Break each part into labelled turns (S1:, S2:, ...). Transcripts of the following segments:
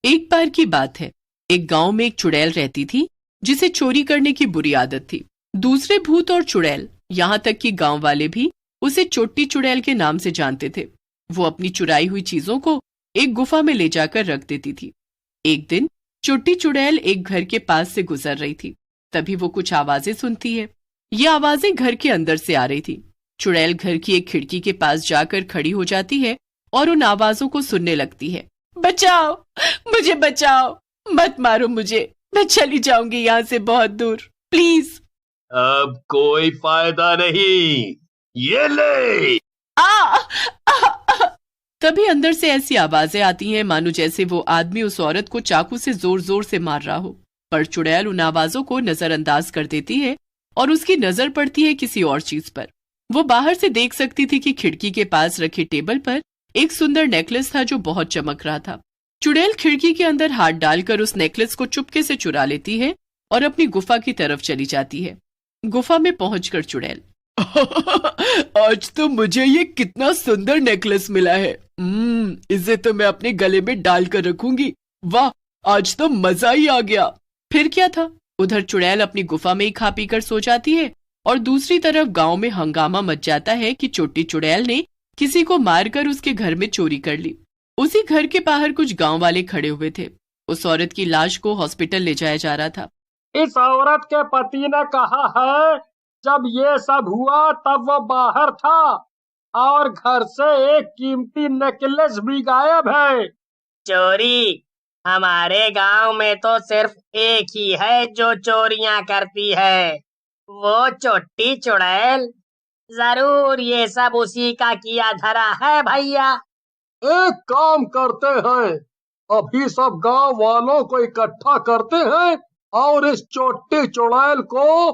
S1: एक बार की बात है। एक गांव में एक चुड़ैल रहती थी जिसे चोरी करने की बुरी आदत थी। दूसरे भूत और चुड़ैल, यहाँ तक कि गांव वाले भी उसे चोटी चुड़ैल के नाम से जानते थे। वो अपनी चुराई हुई चीजों को एक गुफा में ले जाकर रख देती थी। एक दिन चोटी चुड़ैल एक घर के पास से गुजर रही थी। तभी वो कुछ आवाजें सुनती है। ये आवाजें घर के अंदर से आ रही थी। चुड़ैल घर की एक खिड़की के पास जाकर खड़ी हो जाती है और उन आवाजों को सुनने लगती है। बचाओ, मुझे बचाओ, मत मारो मुझे, मैं चली जाऊंगी यहाँ से बहुत दूर, प्लीज।
S2: अब कोई फायदा नहीं, ये ले।
S1: आ, आ, आ। तभी अंदर से ऐसी आवाजें आती हैं मानो जैसे वो आदमी उस औरत को चाकू से जोर जोर से मार रहा हो। पर चुड़ैल उन आवाजों को नजरअंदाज कर देती है और उसकी नजर पड़ती है किसी और चीज पर। वो बाहर से देख सकती थी कि खिड़की के पास रखे टेबल पर एक सुंदर नेकलेस था जो बहुत चमक रहा था। चुड़ैल खिड़की के अंदर हाथ डालकर उस नेकलेस को चुपके से चुरा लेती है और अपनी गुफा की तरफ चली जाती है। गुफा में पहुंचकर चुड़ैल आज तो मुझे ये कितना सुंदर नेकलेस मिला है। इसे तो मैं अपने गले में डाल कर रखूंगी। वाह, आज तो मजा ही आ गया। फिर क्या था, उधर चुड़ैल अपनी गुफा में ही खा पी कर सो जाती है और दूसरी तरफ गांव में हंगामा मच जाता है कि छोटी चुड़ैल ने किसी को मारकर उसके घर में चोरी कर ली। उसी घर के बाहर कुछ गांव वाले खड़े हुए थे। उस औरत की लाश को हॉस्पिटल ले जाया जा रहा था।
S3: इस औरत के पति ने कहा है जब ये सब हुआ तब वो बाहर था और घर से एक कीमती नेकलेस भी गायब है।
S4: चोरी? हमारे गांव में तो सिर्फ एक ही है जो चोरियां करती है, वो चोटी चुड़ैल। जरूर ये सब उसी का किया धरा है भैया।
S3: एक काम करते हैं, अभी सब गांव वालों को इकट्ठा करते हैं और इस चोटी चुड़ैल को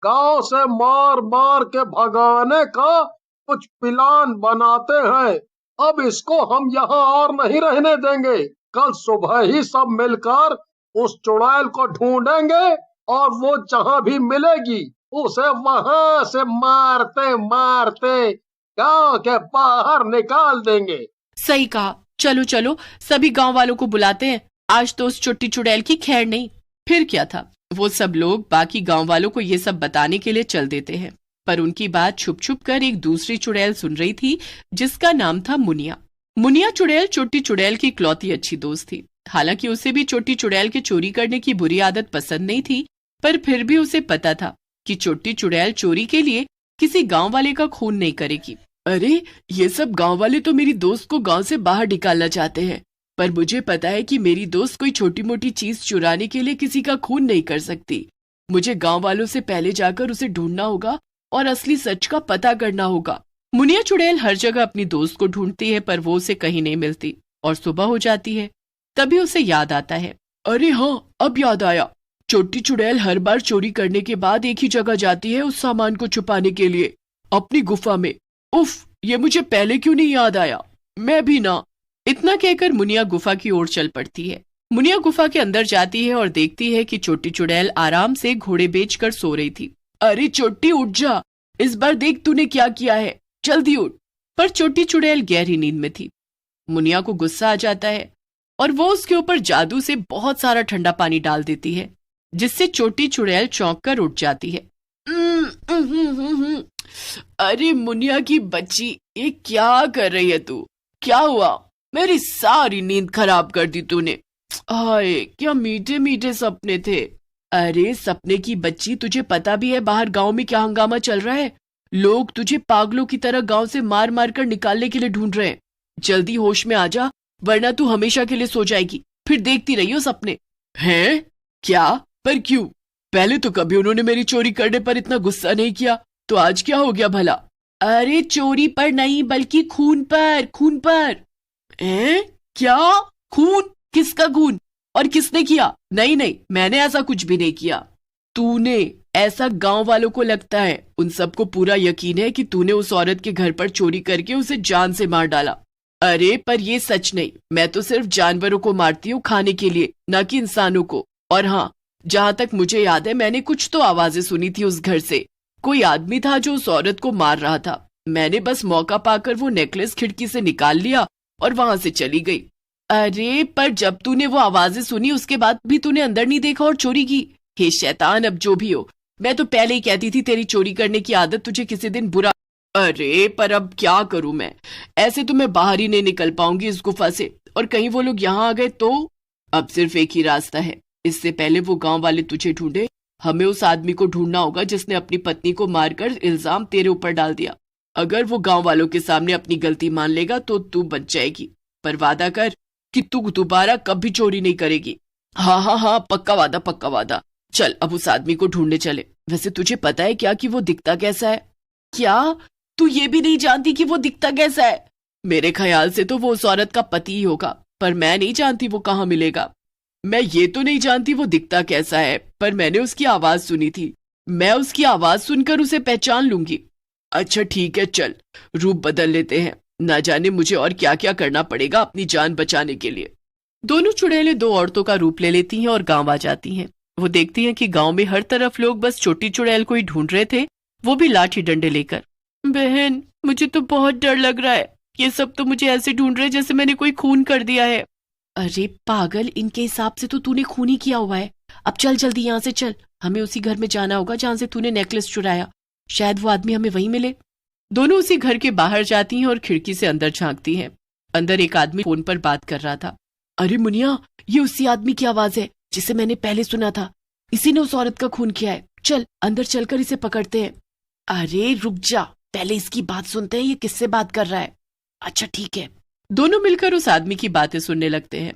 S3: गांव से मार मार के भगाने का कुछ प्लान बनाते हैं। अब इसको हम यहाँ और नहीं रहने देंगे। कल सुबह ही सब मिलकर उस चुड़ैल को ढूंढेंगे और वो जहाँ भी मिलेगी उसे वहां से मारते मारते गांव के बाहर निकाल देंगे।
S1: सही कहा, चलो चलो सभी गांव वालों को बुलाते हैं। आज तो उस चोटी चुड़ैल की खैर नहीं। फिर क्या था, वो सब लोग बाकी गांव वालों को ये सब बताने के लिए चल देते हैं। पर उनकी बात छुप छुप कर एक दूसरी चुड़ैल सुन रही थी जिसका नाम था मुनिया। मुनिया चुड़ैल चोटी चुड़ैल की इकलौती अच्छी दोस्त थी। हालांकि उसे भी चोटी चुड़ैल के चोरी करने की बुरी आदत पसंद नहीं थी, पर फिर भी उसे पता था कि चोटी चुड़ैल चोरी के लिए किसी गांव वाले का खून नहीं करेगी। अरे, ये सब गांव वाले तो मेरी दोस्त को गांव से बाहर निकालना चाहते हैं, पर मुझे पता है कि मेरी दोस्त कोई छोटी मोटी चीज चुराने के लिए किसी का खून नहीं कर सकती। मुझे गांव वालों से पहले जाकर उसे ढूंढना होगा और असली सच का पता करना होगा। मुनिया चुड़ैल हर जगह अपनी दोस्त को ढूंढती है पर वो उसे कहीं नहीं मिलती और सुबह हो जाती है। तभी उसे याद आता है, अरे हाँ, अब याद आया। छोटी चुड़ैल हर बार चोरी करने के बाद एक ही जगह जाती है उस सामान को छुपाने के लिए, अपनी गुफा में। उफ, ये मुझे पहले क्यों नहीं याद आया। मैं भी ना। इतना कहकर मुनिया गुफा की ओर चल पड़ती है। मुनिया गुफा के अंदर जाती है और देखती है कि छोटी चुड़ैल आराम से घोड़े बेचकर सो रही थी। अरे छोटी, उठ जा, इस बार देख तूने क्या किया है, जल्दी उठ। पर छोटी चुड़ैल गहरी नींद में थी। मुनिया को गुस्सा आ जाता है और वो उसके ऊपर जादू से बहुत सारा ठंडा पानी डाल देती है, जिससे छोटी चुड़ैल चौंक कर उठ जाती है। अरे मुनिया की बच्ची, ये क्या कर रही है तू? क्या हुआ? मेरी सारी नींद खराब कर दी तूने। हाय, क्या मीठे मीठे सपने थे। अरे सपने की बच्ची, तुझे पता भी है बाहर गांव में क्या हंगामा चल रहा है। लोग तुझे पागलों की तरह गांव से मार मार कर निकालने के लिए ढूंढ रहे हैं। जल्दी होश में आ जा, वरना तू हमेशा के लिए सो जाएगी, फिर देखती रही हो सपने। हैं? क्या? पर क्यों? पहले तो कभी उन्होंने मेरी चोरी करने पर इतना गुस्सा नहीं किया, तो आज क्या हो गया भला? अरे चोरी पर नहीं, बल्कि खून पर, खून पर। क्या? खून? किसका खून? और किसने किया? नहीं नहीं, मैंने ऐसा कुछ भी नहीं किया। तूने? ऐसा गांव वालों को लगता है। उन सबको पूरा यकीन है कि तूने उस औरत के घर पर चोरी करके उसे जान से मार डाला। अरे पर ये सच नहीं, मैं तो सिर्फ जानवरों को मारती हूँ खाने के लिए, न कि इंसानों को। और हाँ, जहाँ तक मुझे याद है, मैंने कुछ तो आवाजें सुनी थी उस घर से। कोई आदमी था जो उस औरत को मार रहा था। मैंने बस मौका पाकर वो नेकलेस खिड़की से निकाल लिया और वहां से चली गई। अरे पर जब तूने वो आवाजें सुनी उसके बाद भी तूने अंदर नहीं देखा और चोरी की? हे शैतान, अब जो भी हो, मैं तो पहले ही कहती थी तेरी चोरी करने की आदत तुझे किसी दिन बुरा। अरे पर अब क्या करूं मैं, ऐसे तो मैं बाहर ही नहीं निकल पाऊंगी इस गुफा से, और कहीं वो लोग यहाँ आ गए तो? अब सिर्फ एक ही रास्ता है, इससे पहले वो गांव वाले तुझे ढूंढे, हमें उस आदमी को ढूंढना होगा जिसने अपनी पत्नी को मारकर इल्जाम तेरे ऊपर डाल दिया। अगर वो गांव वालों के सामने अपनी गलती मान लेगा तो तू बच जाएगी, पर वादा कर कि तू दोबारा कभी चोरी नहीं करेगी। हाँ हाँ हाँ, पक्का वादा, पक्का वादा। चल अब उस आदमी को ढूंढने चले। वैसे तुझे पता है क्या कि वो दिखता कैसा है? क्या तू ये भी नहीं जानती कि वो दिखता कैसा है? मेरे ख्याल से तो वो उस औरत का पति ही होगा, पर मैं नहीं जानती वो कहाँ मिलेगा। मैं ये तो नहीं जानती वो दिखता कैसा है, पर मैंने उसकी आवाज सुनी थी, मैं उसकी आवाज सुनकर उसे पहचान लूंगी। अच्छा ठीक है, चल रूप बदल लेते हैं, ना जाने मुझे और क्या क्या करना पड़ेगा अपनी जान बचाने के लिए। दोनों चुड़ैलें दो औरतों का रूप ले लेती हैं और गांव आ जाती हैं। वो देखती हैं कि गांव में हर तरफ लोग बस छोटी चुड़ैल को ही ढूंढ रहे थे, वो भी लाठी डंडे लेकर। बहन, मुझे तो बहुत डर लग रहा है, ये सब तो मुझे ऐसे ढूंढ रहे जैसे मैंने कोई खून कर दिया है। अरे पागल, इनके हिसाब से तो तूने खून ही किया हुआ है। अब चल जल्दी यहाँ से चल, हमें उसी घर में जाना होगा जहाँ से तूने नेकलेस चुराया, शायद वो आदमी हमें वहीं मिले। दोनों उसी घर के बाहर जाती हैं और खिड़की से अंदर झांकती हैं। अंदर एक आदमी फोन पर बात कर रहा था। अरे मुनिया, ये उसी आदमी की आवाज है जिसे मैंने पहले सुना था, इसी ने उस औरत का खून किया है। चल अंदर चलकर इसे पकड़ते हैं। अरे रुक जा, पहले इसकी बात सुनते हैं, ये किससे बात कर रहा है। अच्छा ठीक है। दोनों मिलकर उस आदमी की बातें सुनने लगते हैं।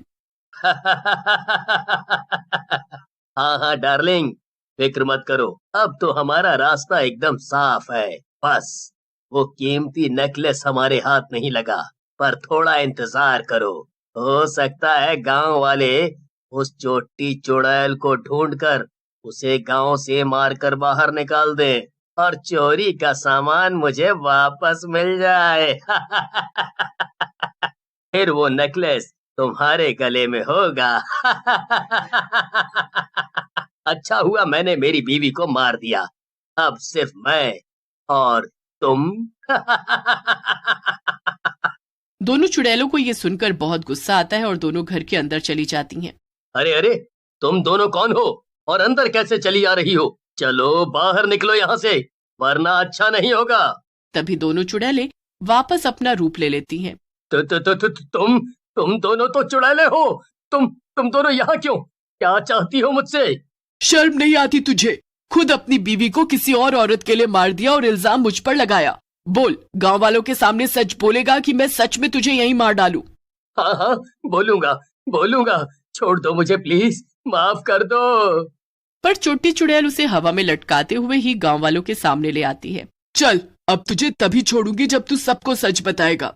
S2: हाँ हाँ डार्लिंग, फिक्र मत करो, अब तो हमारा रास्ता एकदम साफ है। बस वो कीमती नेकलेस हमारे हाथ नहीं लगा, पर थोड़ा इंतजार करो, हो सकता है गांव वाले उस छोटी चुड़ैल को ढूंढकर उसे गांव से मारकर बाहर निकाल दे और चोरी का सामान मुझे वापस मिल जाए। फिर वो नेकलेस तुम्हारे गले में होगा। अच्छा हुआ मैंने मेरी बीवी को मार दिया, अब सिर्फ मैं और तुम।
S1: दोनों चुड़ैलों को ये सुनकर बहुत गुस्सा आता है और दोनों घर के अंदर चली जाती हैं।
S2: अरे अरे, तुम दोनों कौन हो और अंदर कैसे चली आ रही हो? चलो बाहर निकलो यहाँ से, वरना अच्छा नहीं होगा।
S1: तभी दोनों चुड़ैलें वापस अपना रूप ले लेती हैं।
S2: तुम दोनों तो चुड़ैले हो, तुम दोनों यहाँ क्यों? क्या चाहती हो मुझसे?
S1: शर्म नहीं आती तुझे? खुद अपनी बीवी को किसी और औरत के लिए मार दिया और इल्जाम मुझ पर लगाया। बोल, गांव वालों के सामने सच बोलेगा कि मैं सच में तुझे यहीं मार डालूं?
S2: हाँ हाँ बोलूंगा, छोड़ दो मुझे प्लीज, माफ कर दो।
S1: पर छोटी चुड़ैल उसे हवा में लटकाते हुए ही गांव वालों के सामने ले आती है। चल, अब तुझे तभी छोड़ूंगी जब तू सबको सच बताएगा।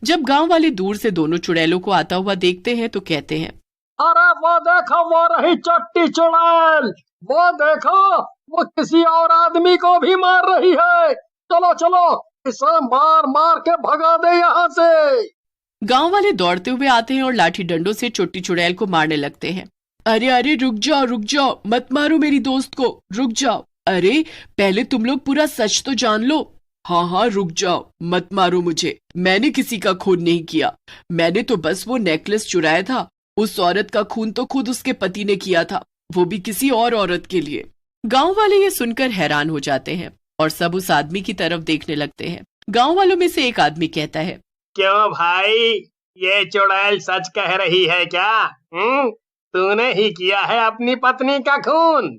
S1: जब गांव वाले दूर से दोनों चुड़ैलों को आता हुआ देखते हैं तो कहते हैं,
S3: अरे वो देखो, वो रही छोटी चुड़ैल, वो देखो, वो किसी और आदमी को भी मार रही है। चलो चलो, इसे मार मार के भगा दे यहाँ से।
S1: गांव वाले दौड़ते हुए आते हैं और लाठी डंडों से छोटी चुड़ैल को मारने लगते हैं। अरे अरे रुक जाओ, मत मारो मेरी दोस्त को, रुक जाओ। अरे पहले तुम लोग पूरा सच तो जान लो। हाँ हाँ रुक जाओ, मत मारो मुझे, मैंने किसी का खून नहीं किया, मैंने तो बस वो नेकलेस चुराया था। उस औरत का खून तो खुद उसके पति ने किया था, वो भी किसी और औरत के लिए। गांव वाले ये सुनकर हैरान हो जाते हैं और सब उस आदमी की तरफ देखने लगते हैं। गांव वालों में से एक आदमी कहता है,
S4: क्यों भाई, ये चुड़ैल सच कह रही है क्या? तूने ही किया है अपनी पत्नी का खून?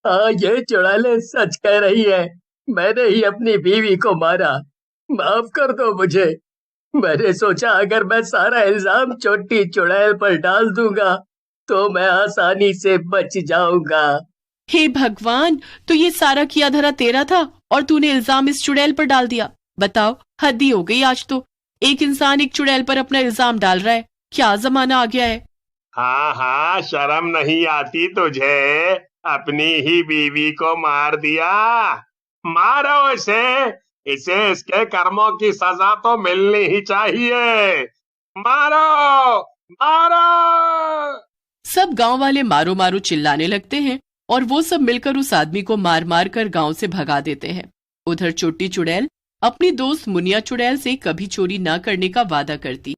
S2: हाँ, ये चुड़ैल सच कह रही है, मैंने ही अपनी बीवी को मारा, माफ कर दो मुझे। मैंने सोचा अगर मैं सारा इल्जाम छोटी चुड़ैल पर डाल दूंगा तो मैं आसानी से बच जाऊंगा।
S1: हे भगवान, तो ये सारा किया धरा तेरा था और तूने इल्जाम इस चुड़ैल पर डाल दिया। बताओ, हद ही हो गई आज तो, एक इंसान एक चुड़ैल पर अपना इल्जाम डाल रहा है, क्या जमाना आ गया है।
S5: हाँ हाँ, शर्म नहीं आती तुझे? अपनी ही बीवी को मार दिया, मारो इसे इसके कर्मों की सजा तो मिलनी ही चाहिए। मारो मारो।
S1: सब गांव वाले मारो मारो चिल्लाने लगते हैं और वो सब मिलकर उस आदमी को मार मार कर गांव से भगा देते हैं। उधर छोटी चुड़ैल अपनी दोस्त मुनिया चुड़ैल से कभी चोरी न करने का वादा करती।